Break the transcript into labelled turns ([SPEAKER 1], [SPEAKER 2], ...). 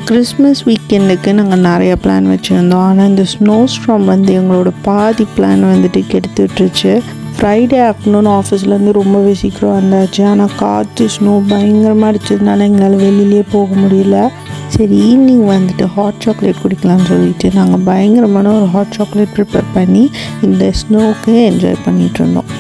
[SPEAKER 1] Christmas வீக்கெண்டுக்கு நாங்கள் நிறைய plan வச்சுருந்தோம். ஆனால் இந்த ஸ்னோ ஸ்ட்ராம் வந்து எங்களோட பாதி பிளான் வந்துட்டு கெடுத்துட்ருச்சு. ஃப்ரைடே ஆஃப்டர்நூன் ஆஃபீஸ்லேருந்து ரொம்பவே சீக்கிரம் வந்தாச்சு. ஆனால் காற்று ஸ்னோ பயங்கரமாக அடிச்சதுனால எங்களால் வெளியிலே போக முடியல. சரி, ஈவினிங் வந்துட்டு ஹாட் சாக்லேட் குடிக்கலாம்னு சொல்லிட்டு நாங்கள் பயங்கரமான ஒரு ஹாட் சாக்லேட் ப்ரிப்பேர் பண்ணி இந்த ஸ்னோவுக்கு என்ஜாய் பண்ணிகிட்டு இருந்தோம்.